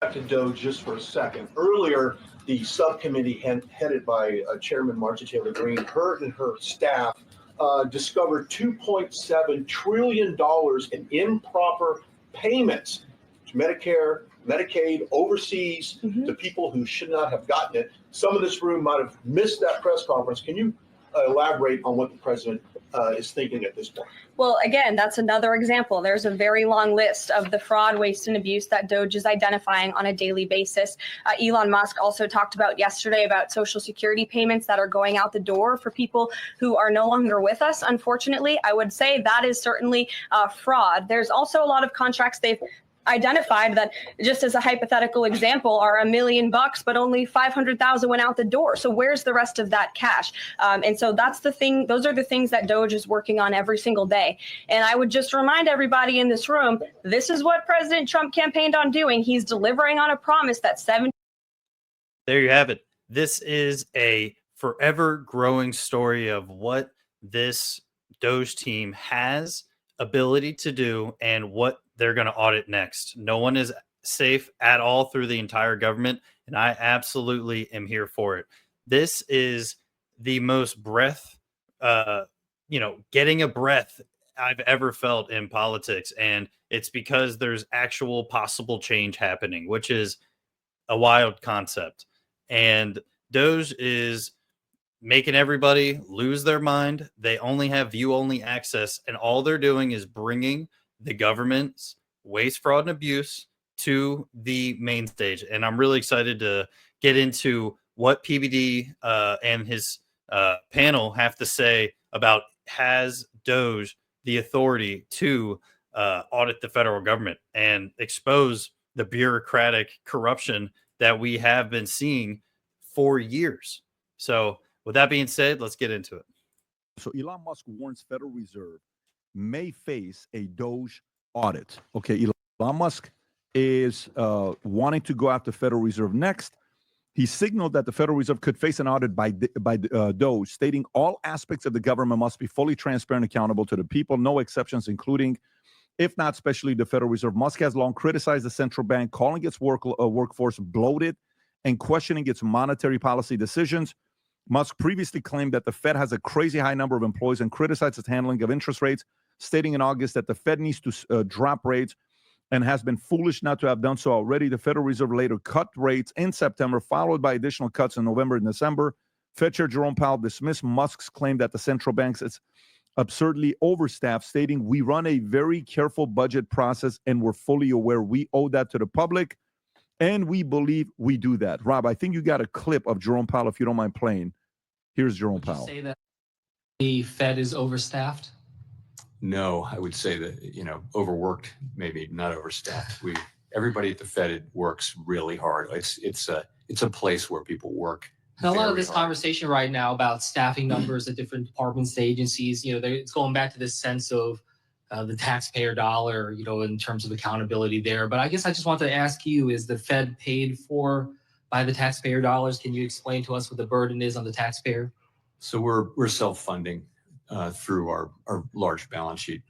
Back to DOGE just for a second. Earlier, the subcommittee headed by Chairman Marcia Taylor Greene, her and her staff discovered $2.7 trillion in improper payments to Medicare, Medicaid, overseas, to people who should not have gotten it. Some of this room might have missed that press conference. Can you elaborate on what the president is thinking at this point? Well, again, that's another example. There's a very long list of the fraud, waste, and abuse that DOGE is identifying on a daily basis. Elon Musk also talked about yesterday about Social Security payments that are going out the door for people who are no longer with us. Unfortunately, I would say that is certainly fraud. There's also a lot of contracts they've identified that, just as a hypothetical example, are $1 million, but only 500,000 went out the door. So where's the rest of that cash? And so that's the thing. Those are the things that DOGE is working on every single day. And I would just remind everybody in this room, this is what President Trump campaigned on doing. He's delivering on a promise that There you have it. This is a forever growing story of what this DOGE team has ability to do and what they're going to audit next. No one is safe at all through the entire government, and I absolutely am here for it. This is the most getting a breath I've ever felt in politics, and it's because there's actual possible change happening, which is a wild concept. And DOGE is making everybody lose their mind. They only have view-only access, and all they're doing is bringing the government's waste, fraud, and abuse to the main stage. And I'm really excited to get into what PBD and his panel have to say about, has DOGE the authority to audit the federal government and expose the bureaucratic corruption that we have been seeing for years. So with that being said, let's get into it. So Elon Musk warns Federal Reserve may face a DOGE audit. Okay, Elon Musk is wanting to go after Federal Reserve next. He signaled that the Federal Reserve could face an audit by DOGE, stating all aspects of the government must be fully transparent and accountable to the people, no exceptions, including, if not especially, the Federal Reserve. Musk has long criticized the central bank, calling its workforce bloated and questioning its monetary policy decisions. Musk previously claimed that the Fed has a crazy high number of employees and criticized its handling of interest rates, stating in August that the Fed needs to drop rates and has been foolish not to have done so already. The Federal Reserve later cut rates in September, followed by additional cuts in November and December. Fed Chair Jerome Powell dismissed Musk's claim that the central bank is absurdly overstaffed, stating, "We run a very careful budget process and we're fully aware we owe that to the public, and we believe we do that." Rob, I think you got a clip of Jerome Powell, if you don't mind playing. Here's Jerome Powell. Would you say that the Fed is overstaffed? No, I would say that, overworked, maybe not overstaffed. Everybody at the Fed works really hard. It's a place where people work. And a lot of this conversation right now about staffing numbers at different departments, agencies, it's going back to this sense of the taxpayer dollar, in terms of accountability there. But I guess I just want to ask you, is the Fed paid for by the taxpayer dollars? Can you explain to us what the burden is on the taxpayer? So we're self-funding through our large balance sheet.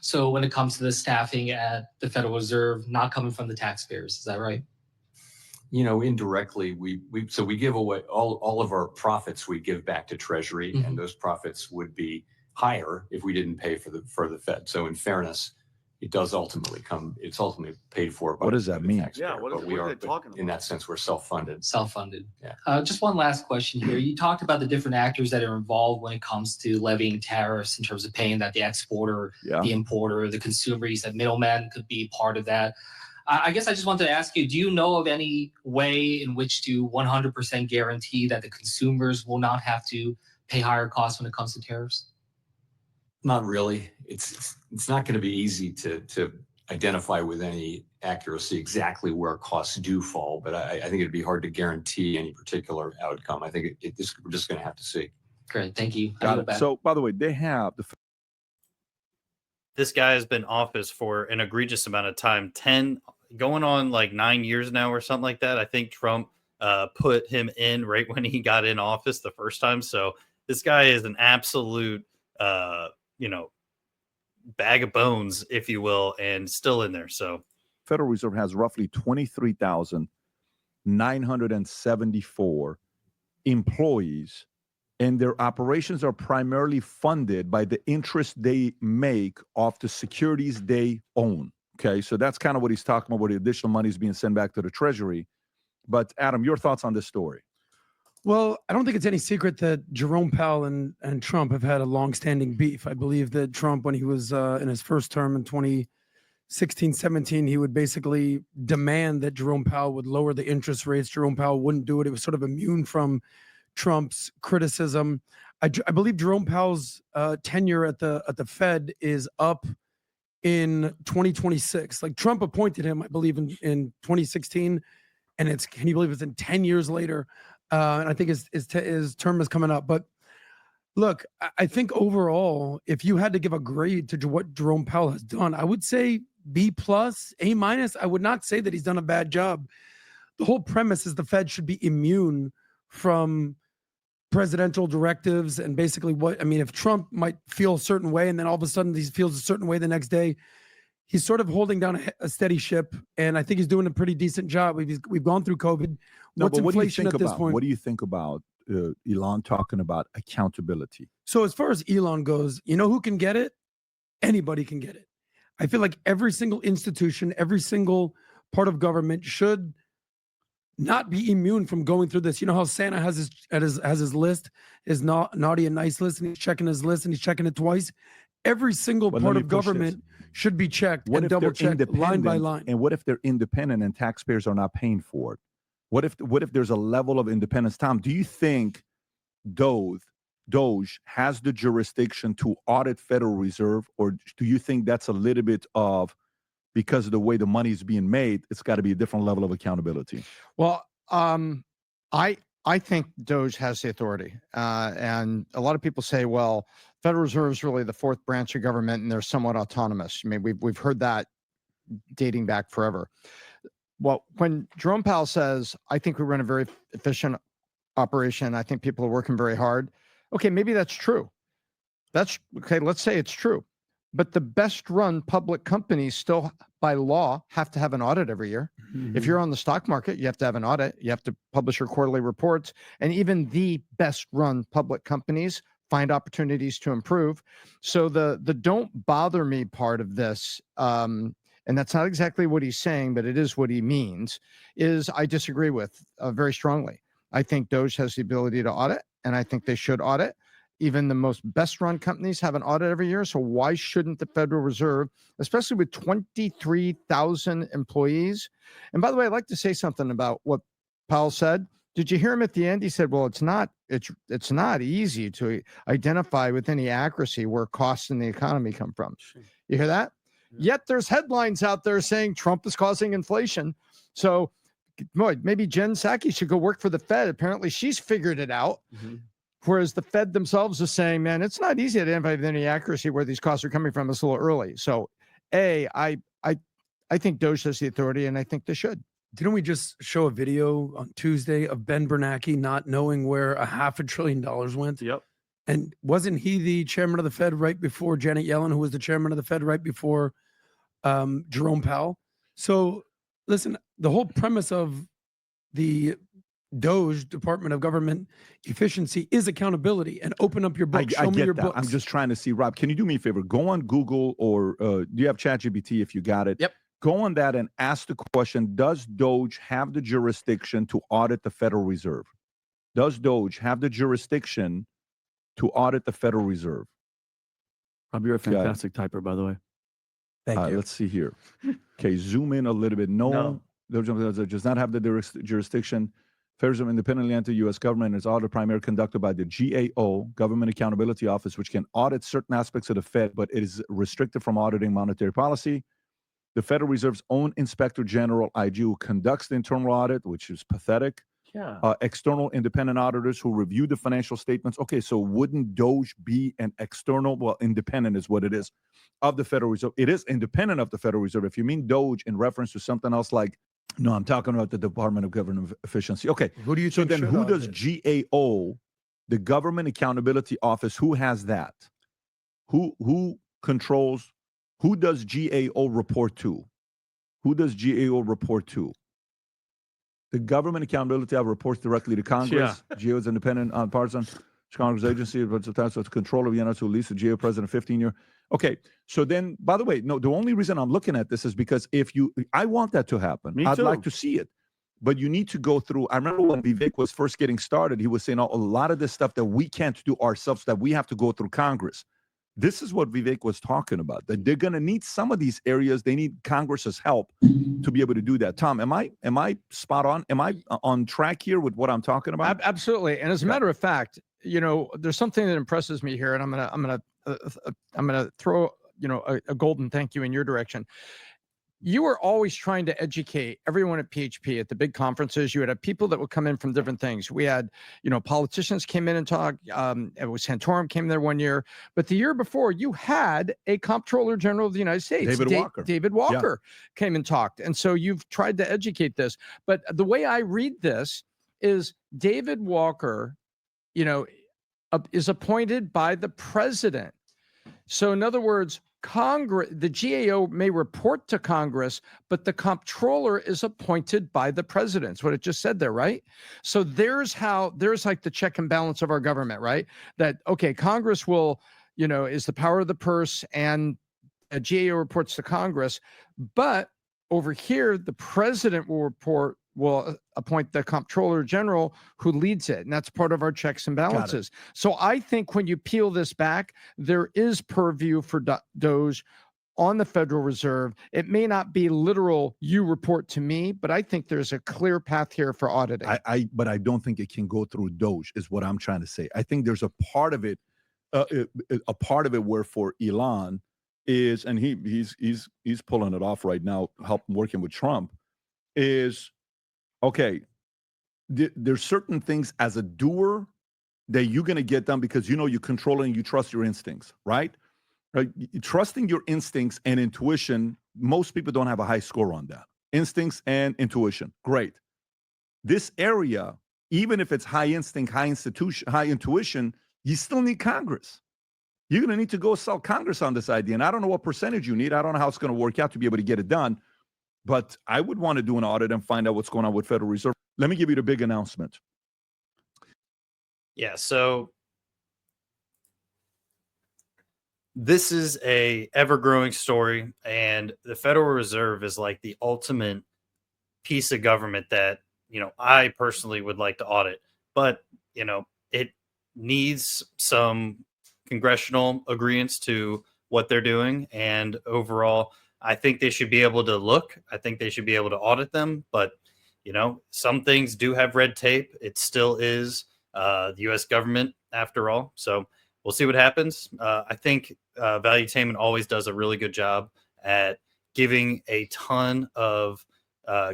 So when it comes to the staffing at the Federal Reserve, not coming from the taxpayers, is that right? Indirectly, we give away all of our profits. We give back to Treasury, and those profits would be higher if we didn't pay for the Fed. So in fairness, it does ultimately it's ultimately paid for by what does that mean? Yeah, what are they talking about? In that sense, we're self-funded. Self-funded. Yeah. Just one last question here. You talked about the different actors that are involved when it comes to levying tariffs in terms of paying that the exporter, the importer, the consumer. You said middlemen could be part of that. I guess I just wanted to ask you, do you know of any way in which to 100% guarantee that the consumers will not have to pay higher costs when it comes to tariffs? Not really. It's not going to be easy to identify with any accuracy exactly where costs do fall, but I think it'd be hard to guarantee any particular outcome. I think we're just going to have to see. Great, thank you. Got it. So, by the way, they have this guy has been in office for an egregious amount of time, 10 going on like 9 years now or something like that. I think Trump put him in right when he got in office the first time. So this guy is an absolute bag of bones, if you will, and still in there. So Federal Reserve has roughly 23,974 employees, and their operations are primarily funded by the interest they make off the securities they own. Okay, so that's kind of what he's talking about, where the additional money is being sent back to the Treasury. But Adam, your thoughts on this story? Well, I don't think it's any secret that Jerome Powell and Trump have had a long-standing beef. I believe that Trump, when he was in his first term in 2016, 17, he would basically demand that Jerome Powell would lower the interest rates. Jerome Powell wouldn't do it. It was sort of immune from Trump's criticism. I believe Jerome Powell's tenure at the Fed is up in 2026. Like, Trump appointed him, I believe, in 2016, and can you believe it's in 10 years later? And I think his term is coming up. But look, I think overall, if you had to give a grade to what Jerome Powell has done, I would say B+, A-. I would not say that he's done a bad job. The whole premise is the Fed should be immune from presidential directives and basically if Trump might feel a certain way and then all of a sudden he feels a certain way the next day, he's sort of holding down a steady ship, and I think he's doing a pretty decent job. We've gone through COVID. What's inflation at this point? What do you think about Elon talking about accountability? So as far as Elon goes, you know who can get it? Anybody can get it. I feel like every single institution, every single part of government should not be immune from going through this. You know how Santa has his list, his naughty and nice list, and he's checking his list and he's checking it twice. Every single part of government should be checked and double checked line by line. And what if they're independent and taxpayers are not paying for it? What if there's a level of independence? Tom, do you think DOGE has the jurisdiction to audit Federal Reserve, or do you think that's a little bit of, because of the way the money is being made, it's got to be a different level of accountability? Well, I think DOGE has the authority, and a lot of people say, well, Federal Reserve is really the fourth branch of government, and they're somewhat autonomous. I mean, we've heard that dating back forever. Well, when Jerome Powell says, I think we run a very efficient operation, I think people are working very hard. Okay, maybe that's true. That's okay. Let's say it's true. But the best run public companies still, by law, have to have an audit every year. Mm-hmm. If you're on the stock market, you have to have an audit. You have to publish your quarterly reports. And even the best run public companies find opportunities to improve. So the don't bother me part of this, and that's not exactly what he's saying, but it is what he means, is I disagree with very strongly. I think DOGE has the ability to audit, and I think they should audit. Even the most best-run companies have an audit every year, so why shouldn't the Federal Reserve, especially with 23,000 employees? And by the way, I'd like to say something about what Powell said. Did you hear him at the end? He said, well, it's not easy to identify with any accuracy where costs in the economy come from. You hear that? Yeah. Yet there's headlines out there saying Trump is causing inflation. So boy, maybe Jen Psaki should go work for the Fed. Apparently she's figured it out. Mm-hmm. Whereas the Fed themselves is saying, man, it's not easy to identify with any accuracy where these costs are coming from. It's a little early. So I think DOGE has the authority, and I think they should. Didn't we just show a video on Tuesday of Ben Bernanke not knowing where $500 billion went? Yep. And wasn't he the chairman of the Fed right before Janet Yellen, who was the chairman of the Fed right before Jerome Powell? So listen, the whole premise of the DOGE, Department of Government Efficiency, is accountability, and open up your books. Show me your books. I'm just trying to see, Rob, can you do me a favor? Go on Google, or do you have ChatGPT if you got it? Yep. Go on that and ask the question, does DOGE have the jurisdiction to audit the Federal Reserve? Does DOGE have the jurisdiction to audit the Federal Reserve? Rob, you're a fantastic typer, by the way. Thank you. Let's see here. Okay, zoom in a little bit. No. DOGE does not have the jurisdiction. Federal Reserve independently enter U.S. government, and is audit primarily conducted by the GAO, Government Accountability Office, which can audit certain aspects of the Fed, but it is restricted from auditing monetary policy. The Federal Reserve's own Inspector General, IG, who conducts the internal audit, which is pathetic. Yeah. External independent auditors who review the financial statements. Okay, so wouldn't DOGE be an external, well, independent is what it is, of the Federal Reserve? It is independent of the Federal Reserve. If you mean DOGE in reference to something else like, no, I'm talking about the Department of Government Efficiency. Okay, who do you think? So then who does GAO, the Government Accountability Office, who has that? Who controls, who does GAO report to? Who does GAO report to? The Government Accountability Act reports directly to Congress. GAO is independent, nonpartisan. Congress agency, but sometimes it's control of the United States, who leads the GAO president 15-year. Okay, so then, by the way, no, the only reason I'm looking at this is because I want that to happen. I'd like to see it. But you need to go through. I remember when Vivek was first getting started, he was saying a lot of this stuff that we can't do ourselves, that we have to go through Congress. This is what Vivek was talking about, that they're going to need some of these areas. They need Congress's help to be able to do that. Tom, am I spot on? Am I on track here with what I'm talking about? Absolutely. And as a matter of fact, there's something that impresses me here, and I'm gonna throw a golden thank you in your direction. You were always trying to educate everyone at PHP at the big conferences. You would have people that would come in from different things. We had, politicians came in and talked. It was Santorum came there one year, but the year before you had a Comptroller General of the United States, David Walker came and talked. And so you've tried to educate this, but the way I read this is David Walker, is appointed by the president. So in other words, Congress, the GAO may report to Congress, but the comptroller is appointed by the president. That's what it just said there, right? So there's like the check and balance of our government, right? That, okay, Congress will, is the power of the purse, and a GAO reports to Congress, but over here, the president will appoint the comptroller general who leads it. And that's part of our checks and balances. So I think when you peel this back, there is purview for DOGE on the Federal Reserve. It may not be literal, you report to me, but I think there's a clear path here for auditing. But I don't think it can go through DOGE is what I'm trying to say. I think there's a part of it where for Elon is, and he's pulling it off right now, working with Trump, is, okay, there's certain things as a doer that you're going to get done because you control and you trust your instincts, right? Trusting your instincts and intuition, most people don't have a high score on that. Instincts and intuition, great. This area, even if it's high instinct, high intuition, you still need Congress. You're going to need to go sell Congress on this idea. And I don't know what percentage you need. I don't know how it's going to work out to be able to get it done. But I would want to do an audit and find out what's going on with Federal Reserve. Let me give you the big announcement. Yeah, so this is a ever-growing story, and the Federal Reserve is like the ultimate piece of government that, I personally would like to audit. But, it needs some congressional agreements to what they're doing, and overall, I think they should be able to look. I think they should be able to audit them. But, some things do have red tape. It still is the U.S. government after all. So we'll see what happens. I think Valuetainment always does a really good job at giving a ton of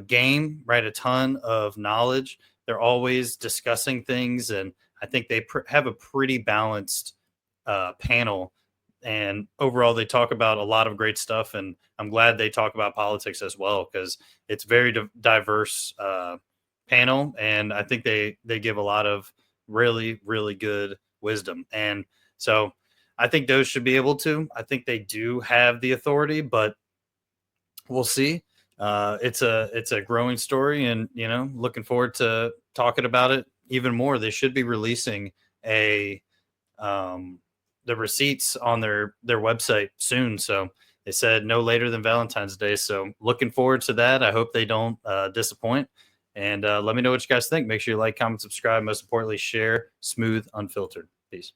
game, right? A ton of knowledge. They're always discussing things. And I think they have a pretty balanced panel. And overall, they talk about a lot of great stuff. And I'm glad they talk about politics as well, because it's very diverse panel. And I think they give a lot of really, really good wisdom. And so I think those should be able to. I think they do have the authority, but we'll see. It's a growing story, and, looking forward to talking about it even more. They should be releasing the receipts on their website soon. So they said no later than Valentine's Day. So looking forward to that. I hope they don't disappoint. And let me know what you guys think. Make sure you like, comment, subscribe. Most importantly, share. Smooth Unfiltered. Peace.